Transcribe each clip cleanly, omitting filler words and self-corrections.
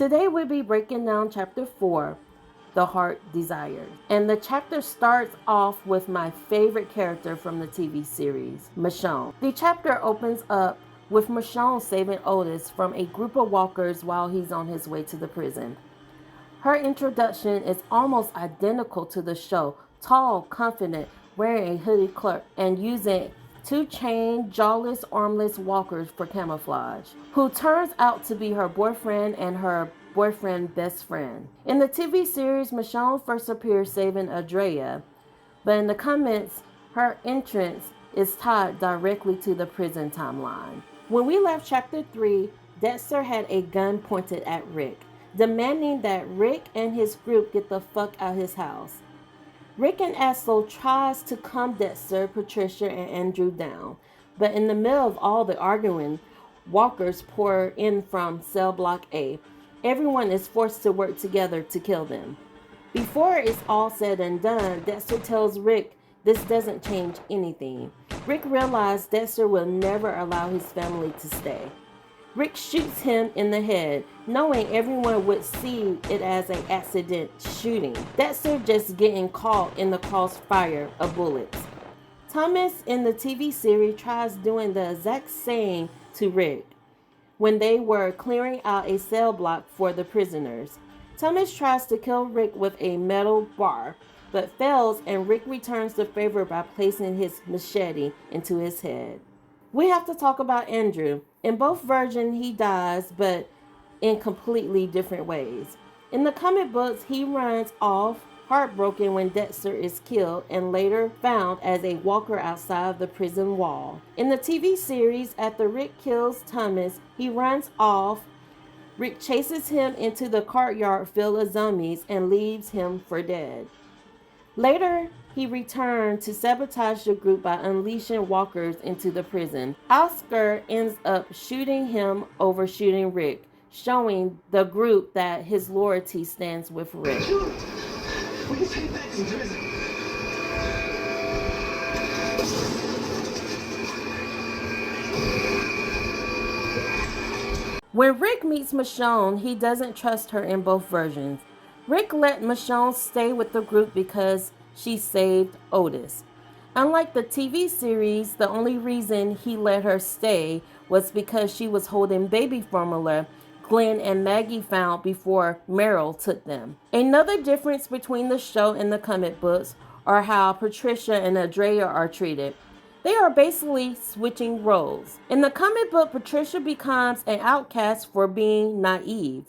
Today we'll be breaking down chapter 4, The Heart Desires. And the chapter starts off with my favorite character from the TV series, Michonne. The chapter opens up with Michonne saving Otis from a group of walkers while he's on his way to the prison. Her introduction is almost identical to the show, tall, confident, wearing a hooded cloak, and using two chained, jawless, armless walkers for camouflage, who turns out to be her boyfriend and her boyfriend's best friend. In the TV series, Michonne first appears saving Andrea, but in the comments, her entrance is tied directly to the prison timeline. When we left chapter 3, Dexter had a gun pointed at Rick, demanding that Rick and his group get the fuck out his house. Rick and Aslo tries to calm Dexter, Patricia, and Andrew down, but in the middle of all the arguing, walkers pour in from cell block A. Everyone is forced to work together to kill them. Before it's all said and done, Dexter tells Rick this doesn't change anything. Rick realizes Dexter will never allow his family to stay. Rick shoots him in the head, knowing everyone would see it as an accident shooting. Dexter just getting caught in the crossfire of bullets. Thomas in the TV series tries doing the exact same to Rick when they were clearing out a cell block for the prisoners. Thomas tries to kill Rick with a metal bar, but fails, and Rick returns the favor by placing his machete into his head. We have to talk about Andrew. In both versions, he dies, but in completely different ways. In the comic books, he runs off, heartbroken when Dexter is killed and later found as a walker outside the prison wall. In the TV series, after Rick kills Thomas, he runs off. Rick chases him into the courtyard filled with zombies and leaves him for dead. Later, he returned to sabotage the group by unleashing walkers into the prison. Oscar ends up shooting him over shooting Rick, showing the group that his loyalty stands with Rick. We can say thanks in prison. When Rick meets Michonne, he doesn't trust her in both versions. Rick let Michonne stay with the group because she saved Otis. Unlike the TV series, the only reason he let her stay was because she was holding baby formula Glenn and Maggie found before Meryl took them. Another difference between the show and the comic books are how Patricia and Andrea are treated. They are basically switching roles. In the comic book, Patricia becomes an outcast for being naive,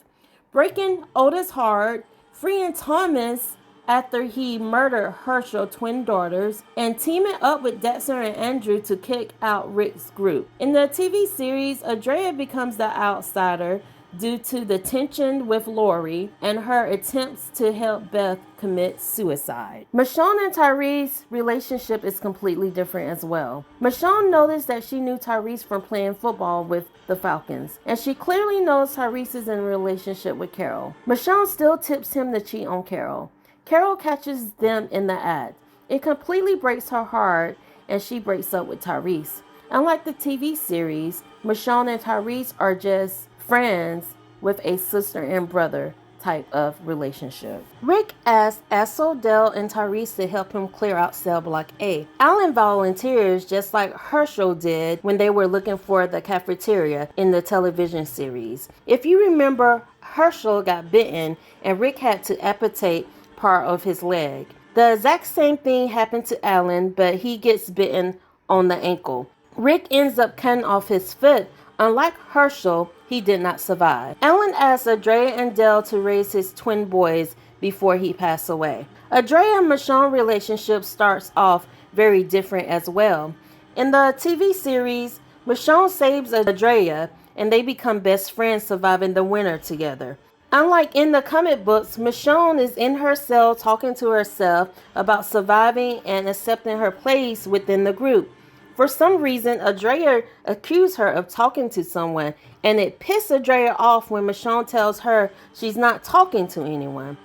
breaking Otis' heart, freeing Thomas after he murdered Herschel's twin daughters, and teaming up with Dexter and Andrew to kick out Rick's group. In the TV series, Andrea becomes the outsider due to the tension with Lori and her attempts to help Beth commit suicide. Michonne and Tyrese's relationship is completely different as well. Michonne noticed that she knew Tyrese from playing football with the Falcons, and she clearly knows Tyrese is in a relationship with Carol. Michonne still tips him to cheat on Carol. Carol catches them in the act. It completely breaks her heart, and she breaks up with Tyrese. Unlike the TV series, Michonne and Tyrese are just friends with a sister and brother type of relationship. Rick asks Aslo, Dell, and Tyrese to help him clear out cell block A. Alan volunteers just like Herschel did when they were looking for the cafeteria in the television series. If you remember, Herschel got bitten and Rick had to amputate part of his leg. The exact same thing happened to Alan, but he gets bitten on the ankle. Rick ends up cutting off his foot. Unlike Herschel, he did not survive. Alan asked Andrea and Dell to raise his twin boys before he passed away. Andrea and Michonne's relationship starts off very different as well. In the TV series, Michonne saves Andrea and they become best friends, surviving the winter together. Unlike in the comic books, Michonne is in her cell talking to herself about surviving and accepting her place within the group. For some reason, Andrea accused her of talking to someone, and it pissed Andrea off when Michonne tells her she's not talking to anyone.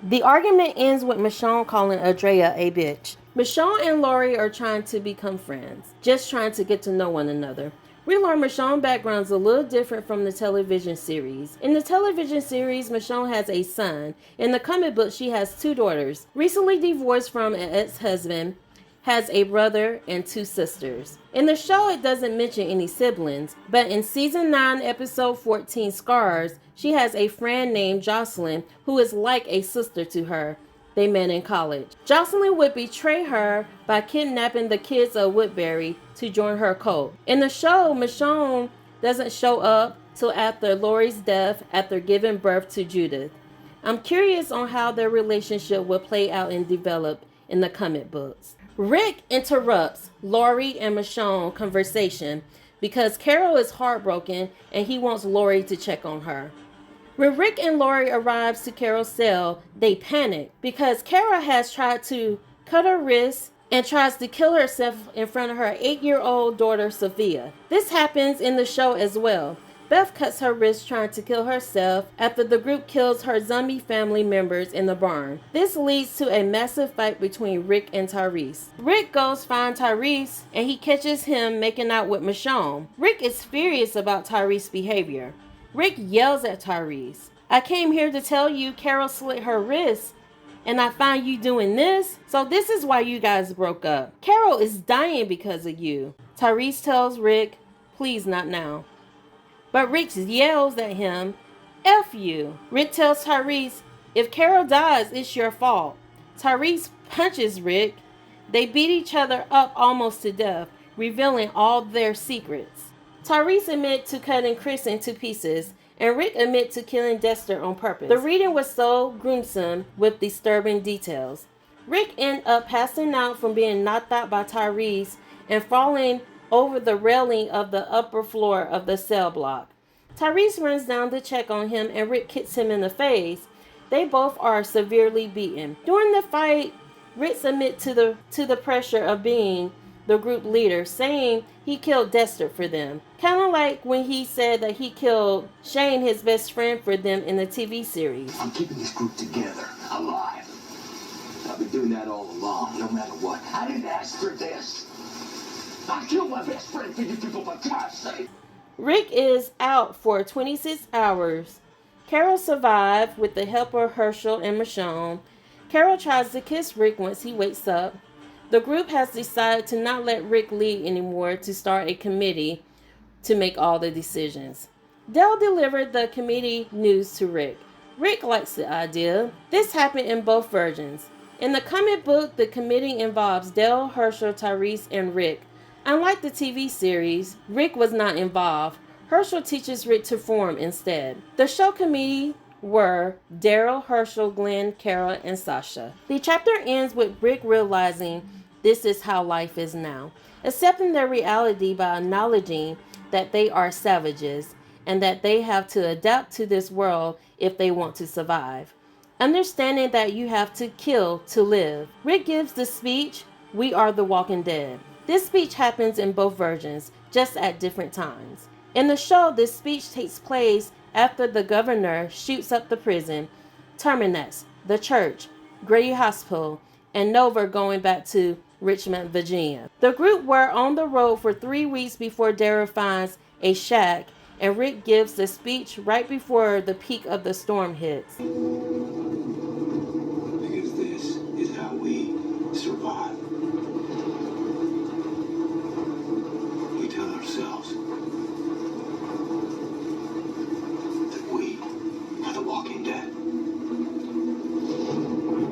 The argument ends with Michonne calling Andrea a bitch. Michonne and Lori are trying to become friends, just trying to get to know one another. We learn Michonne's background is a little different from the television series. In the television series, Michonne has a son. In the comic book, she has 2 daughters. Recently divorced from an ex-husband, has a brother and 2 sisters. In the show, it doesn't mention any siblings, but in season 9, episode 14, Scars, she has a friend named Jocelyn who is like a sister to her. They met in college. Jocelyn would betray her by kidnapping the kids of Woodbury to join her cult. In the show, Michonne doesn't show up till after Laurie's death after giving birth to Judith. I'm curious on how their relationship will play out and develop in the comic books. Rick interrupts Laurie and Michonne's conversation because Carol is heartbroken and he wants Laurie to check on her. When Rick and Laurie arrives to Carol's cell, they panic because Carol has tried to cut her wrist and tries to kill herself in front of her 8-year-old daughter, Sophia. This happens in the show as well. Beth cuts her wrist trying to kill herself after the group kills her zombie family members in the barn. This leads to a massive fight between Rick and Tyrese. Rick goes find Tyrese and he catches him making out with Michonne. Rick is furious about Tyrese's behavior. Rick yells at Tyrese, "I came here to tell you Carol slit her wrist, and I find you doing this? So this is why you guys broke up. Carol is dying because of you." Tyrese tells Rick, "Please not now." But Rick yells at him, "F you." Rick tells Tyrese, "If Carol dies, it's your fault." Tyrese punches Rick. They beat each other up almost to death, revealing all their secrets. Tyrese admits to cutting Chris into pieces, and Rick admits to killing Dexter on purpose. The reading was so gruesome with disturbing details. Rick ended up passing out from being knocked out by Tyrese and falling over the railing of the upper floor of the cell block. Tyrese runs down to check on him and Rick kicks him in the face. They both are severely beaten. During the fight, Rick submits to the pressure of being the group leader, saying he killed Dexter for them. Kind of like when he said that he killed Shane, his best friend, for them in the TV series. I'm keeping this group together, alive. I've been doing that all along, no matter what. I didn't ask for this. I killed my best friend for you people, for God's sake. Rick is out for 26 hours. Carol survived with the help of Herschel and Michonne. Carol tries to kiss Rick once he wakes up. The group has decided to not let Rick lead anymore, to start a committee to make all the decisions. Dell delivered the committee news to Rick. Rick likes the idea. This happened in both versions. In the comic book, the committee involves Dell, Herschel, Tyrese, and Rick. Unlike the TV series, Rick was not involved. Herschel teaches Rick to form instead. The show committee were Daryl, Herschel, Glenn, Carol, and Sasha. The chapter ends with Rick realizing this is how life is now, accepting their reality by acknowledging that they are savages and that they have to adapt to this world if they want to survive. Understanding that you have to kill to live. Rick gives the speech, "We are the Walking Dead." This speech happens in both versions, just at different times. In the show, this speech takes place after the governor shoots up the prison, Terminus, the church, Grady Hospital, and Nova going back to Richmond, Virginia. The group were on the road for 3 weeks before Daryl finds a shack, and Rick gives the speech right before the peak of the storm hits. Because this is how we survive. We tell ourselves that we are the Walking Dead.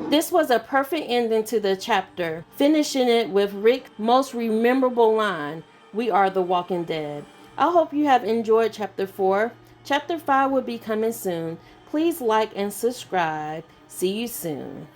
This was a perfect ending to the chapter, finishing it with Rick's most memorable line, "We are the Walking Dead." I hope you have enjoyed Chapter 4. Chapter 5 will be coming soon. Please like and subscribe. See you soon.